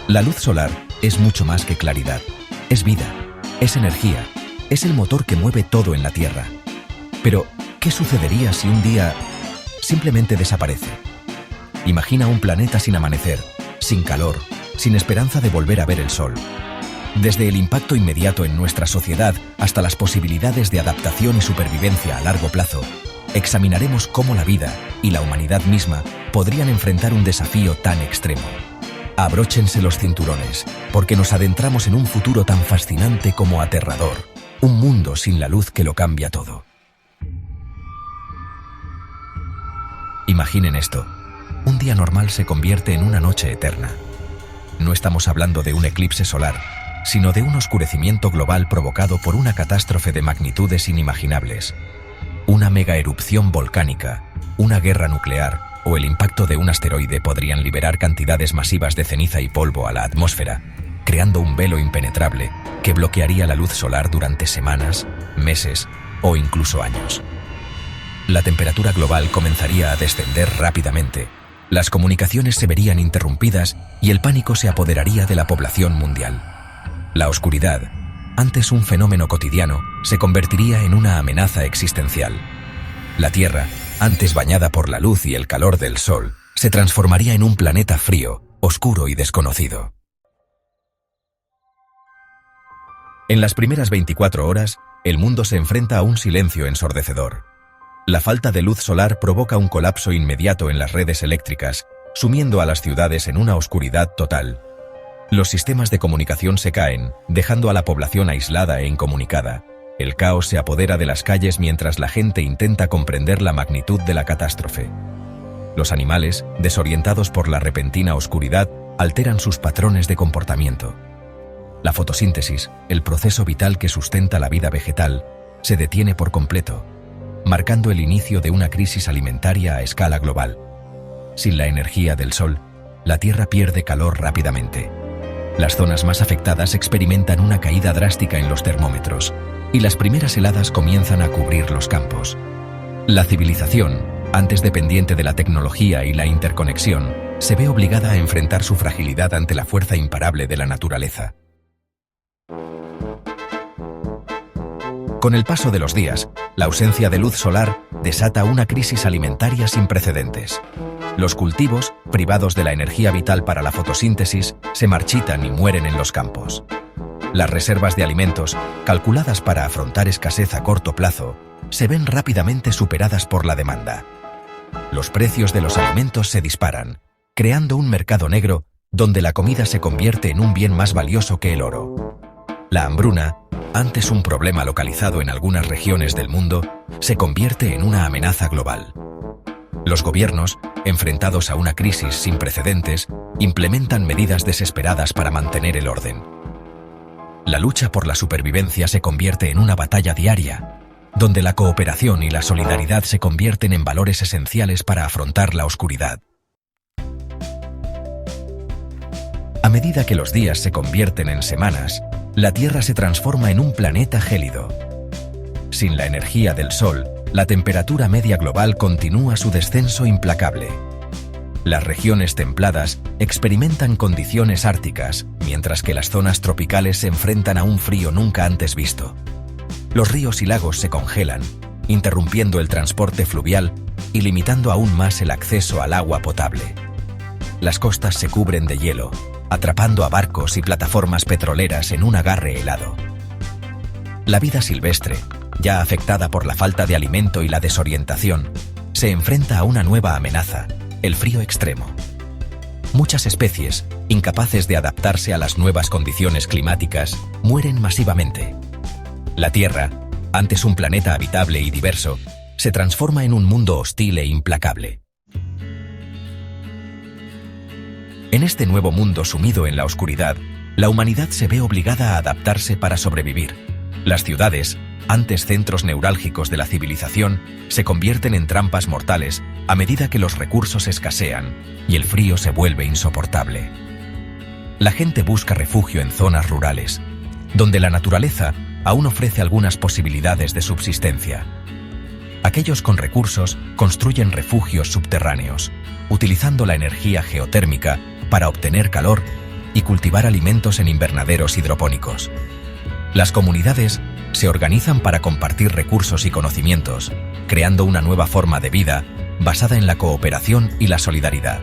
La luz solar es mucho más que claridad. Es vida, es energía, es el motor que mueve todo en la Tierra. Pero, ¿qué sucedería si un día simplemente desaparece? Imagina un planeta sin amanecer, sin calor, sin esperanza de volver a ver el sol. Desde el impacto inmediato en nuestra sociedad hasta las posibilidades de adaptación y supervivencia a largo plazo, examinaremos cómo la vida y la humanidad misma podrían enfrentar un desafío tan extremo. Abróchense los cinturones, porque nos adentramos en un futuro tan fascinante como aterrador, un mundo sin la luz que lo cambia todo. Imaginen esto. Un día normal se convierte en una noche eterna. No estamos hablando de un eclipse solar, sino de un oscurecimiento global provocado por una catástrofe de magnitudes inimaginables. Una megaerupción volcánica, una guerra nuclear o el impacto de un asteroide podrían liberar cantidades masivas de ceniza y polvo a la atmósfera, creando un velo impenetrable que bloquearía la luz solar durante semanas, meses o incluso años. La temperatura global comenzaría a descender rápidamente, las comunicaciones se verían interrumpidas y el pánico se apoderaría de la población mundial. La oscuridad, antes un fenómeno cotidiano, se convertiría en una amenaza existencial. La Tierra, antes bañada por la luz y el calor del Sol, se transformaría en un planeta frío, oscuro y desconocido. En las primeras 24 horas, el mundo se enfrenta a un silencio ensordecedor. La falta de luz solar provoca un colapso inmediato en las redes eléctricas, sumiendo a las ciudades en una oscuridad total. Los sistemas de comunicación se caen, dejando a la población aislada e incomunicada. El caos se apodera de las calles mientras la gente intenta comprender la magnitud de la catástrofe. Los animales, desorientados por la repentina oscuridad, alteran sus patrones de comportamiento. La fotosíntesis, el proceso vital que sustenta la vida vegetal, se detiene por completo, marcando el inicio de una crisis alimentaria a escala global. Sin la energía del sol, la Tierra pierde calor rápidamente. Las zonas más afectadas experimentan una caída drástica en los termómetros, y las primeras heladas comienzan a cubrir los campos. La civilización, antes dependiente de la tecnología y la interconexión, se ve obligada a enfrentar su fragilidad ante la fuerza imparable de la naturaleza. Con el paso de los días, la ausencia de luz solar desata una crisis alimentaria sin precedentes. Los cultivos, privados de la energía vital para la fotosíntesis, se marchitan y mueren en los campos. Las reservas de alimentos, calculadas para afrontar escasez a corto plazo, se ven rápidamente superadas por la demanda. Los precios de los alimentos se disparan, creando un mercado negro donde la comida se convierte en un bien más valioso que el oro. La hambruna, antes un problema localizado en algunas regiones del mundo, se convierte en una amenaza global. Los gobiernos, enfrentados a una crisis sin precedentes, implementan medidas desesperadas para mantener el orden. La lucha por la supervivencia se convierte en una batalla diaria, donde la cooperación y la solidaridad se convierten en valores esenciales para afrontar la oscuridad. A medida que los días se convierten en semanas, la Tierra se transforma en un planeta gélido. Sin la energía del Sol, la temperatura media global continúa su descenso implacable. Las regiones templadas experimentan condiciones árticas, mientras que las zonas tropicales se enfrentan a un frío nunca antes visto. Los ríos y lagos se congelan, interrumpiendo el transporte fluvial y limitando aún más el acceso al agua potable. Las costas se cubren de hielo, atrapando a barcos y plataformas petroleras en un agarre helado. La vida silvestre, ya afectada por la falta de alimento y la desorientación, se enfrenta a una nueva amenaza, el frío extremo. Muchas especies, incapaces de adaptarse a las nuevas condiciones climáticas, mueren masivamente. La Tierra, antes un planeta habitable y diverso, se transforma en un mundo hostil e implacable. En este nuevo mundo sumido en la oscuridad, la humanidad se ve obligada a adaptarse para sobrevivir. Las ciudades, antes centros neurálgicos de la civilización, se convierten en trampas mortales a medida que los recursos escasean y el frío se vuelve insoportable. La gente busca refugio en zonas rurales, donde la naturaleza aún ofrece algunas posibilidades de subsistencia. Aquellos con recursos construyen refugios subterráneos, utilizando la energía geotérmica para obtener calor y cultivar alimentos en invernaderos hidropónicos. Las comunidades se organizan para compartir recursos y conocimientos, creando una nueva forma de vida basada en la cooperación y la solidaridad.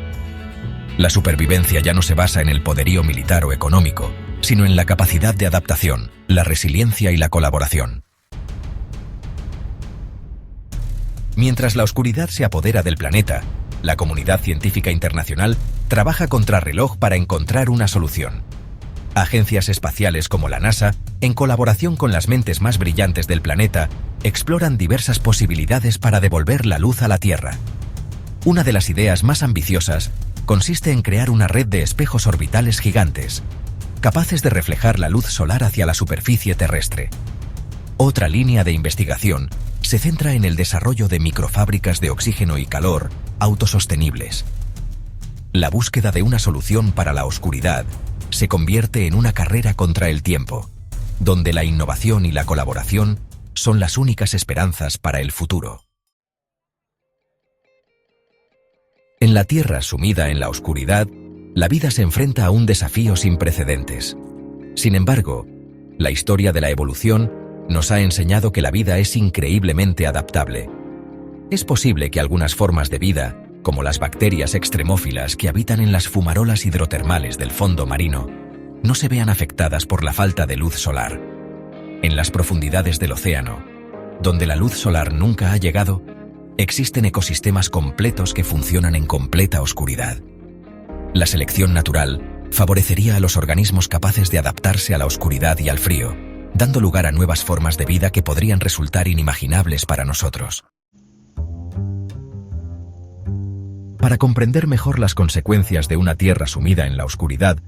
La supervivencia ya no se basa en el poderío militar o económico, sino en la capacidad de adaptación, la resiliencia y la colaboración. Mientras la oscuridad se apodera del planeta, la comunidad científica internacional trabaja contrarreloj para encontrar una solución. Agencias espaciales como la NASA, en colaboración con las mentes más brillantes del planeta, exploran diversas posibilidades para devolver la luz a la Tierra. Una de las ideas más ambiciosas consiste en crear una red de espejos orbitales gigantes, capaces de reflejar la luz solar hacia la superficie terrestre. Otra línea de investigación se centra en el desarrollo de microfábricas de oxígeno y calor autosostenibles. La búsqueda de una solución para la oscuridad se convierte en una carrera contra el tiempo, donde la innovación y la colaboración son las únicas esperanzas para el futuro. En la Tierra sumida en la oscuridad, la vida se enfrenta a un desafío sin precedentes. Sin embargo, la historia de la evolución nos ha enseñado que la vida es increíblemente adaptable. Es posible que algunas formas de vida, como las bacterias extremófilas que habitan en las fumarolas hidrotermales del fondo marino, no se vean afectadas por la falta de luz solar. En las profundidades del océano, donde la luz solar nunca ha llegado, existen ecosistemas completos que funcionan en completa oscuridad. La selección natural favorecería a los organismos capaces de adaptarse a la oscuridad y al frío, dando lugar a nuevas formas de vida que podrían resultar inimaginables para nosotros. Para comprender mejor las consecuencias de una Tierra sumida en la oscuridad,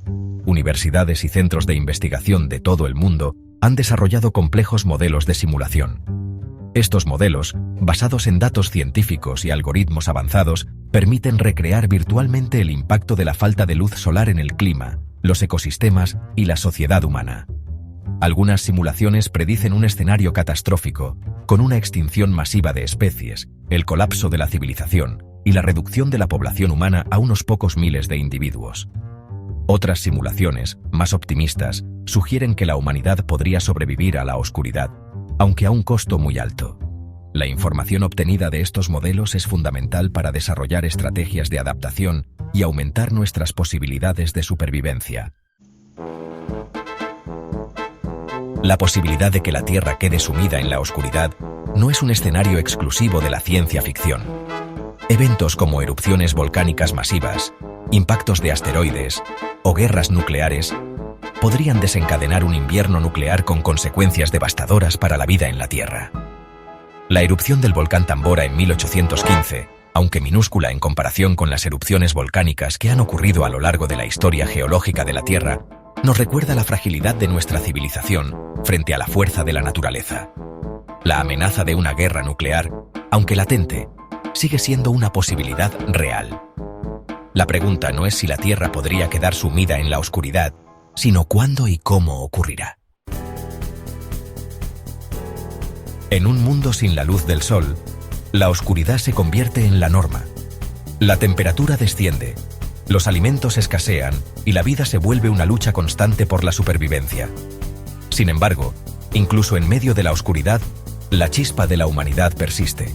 universidades y centros de investigación de todo el mundo han desarrollado complejos modelos de simulación. Estos modelos, basados en datos científicos y algoritmos avanzados, permiten recrear virtualmente el impacto de la falta de luz solar en el clima, los ecosistemas y la sociedad humana. Algunas simulaciones predicen un escenario catastrófico, con una extinción masiva de especies, el colapso de la civilización y la reducción de la población humana a unos pocos miles de individuos. Otras simulaciones, más optimistas, sugieren que la humanidad podría sobrevivir a la oscuridad, aunque a un costo muy alto. La información obtenida de estos modelos es fundamental para desarrollar estrategias de adaptación y aumentar nuestras posibilidades de supervivencia. La posibilidad de que la Tierra quede sumida en la oscuridad no es un escenario exclusivo de la ciencia ficción. Eventos como erupciones volcánicas masivas, impactos de asteroides o guerras nucleares podrían desencadenar un invierno nuclear con consecuencias devastadoras para la vida en la Tierra. La erupción del volcán Tambora en 1815, aunque minúscula en comparación con las erupciones volcánicas que han ocurrido a lo largo de la historia geológica de la Tierra, nos recuerda la fragilidad de nuestra civilización frente a la fuerza de la naturaleza. La amenaza de una guerra nuclear, aunque latente, sigue siendo una posibilidad real. La pregunta no es si la Tierra podría quedar sumida en la oscuridad, sino cuándo y cómo ocurrirá. En un mundo sin la luz del sol, la oscuridad se convierte en la norma. La temperatura desciende, los alimentos escasean y la vida se vuelve una lucha constante por la supervivencia. Sin embargo, incluso en medio de la oscuridad, la chispa de la humanidad persiste.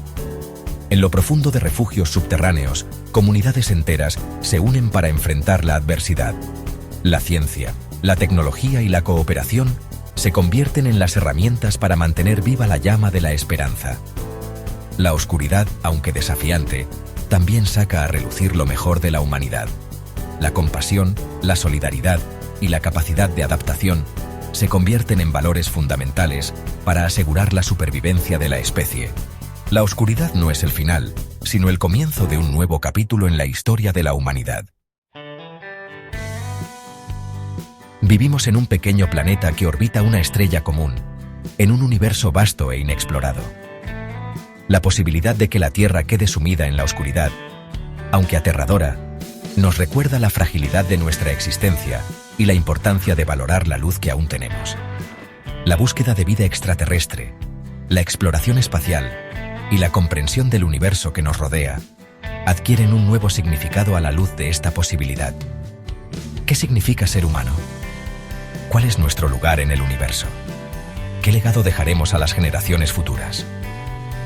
En lo profundo de refugios subterráneos, comunidades enteras se unen para enfrentar la adversidad. La ciencia, la tecnología y la cooperación se convierten en las herramientas para mantener viva la llama de la esperanza. La oscuridad, aunque desafiante, también saca a relucir lo mejor de la humanidad. La compasión, la solidaridad y la capacidad de adaptación se convierten en valores fundamentales para asegurar la supervivencia de la especie. La oscuridad no es el final, sino el comienzo de un nuevo capítulo en la historia de la humanidad. Vivimos en un pequeño planeta que orbita una estrella común, en un universo vasto e inexplorado. La posibilidad de que la Tierra quede sumida en la oscuridad, aunque aterradora, nos recuerda la fragilidad de nuestra existencia y la importancia de valorar la luz que aún tenemos. La búsqueda de vida extraterrestre, la exploración espacial y la comprensión del universo que nos rodea adquieren un nuevo significado a la luz de esta posibilidad. ¿Qué significa ser humano? ¿Cuál es nuestro lugar en el universo? ¿Qué legado dejaremos a las generaciones futuras?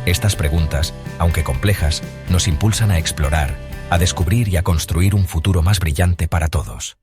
Estas preguntas, aunque complejas, nos impulsan a explorar, a descubrir y a construir un futuro más brillante para todos.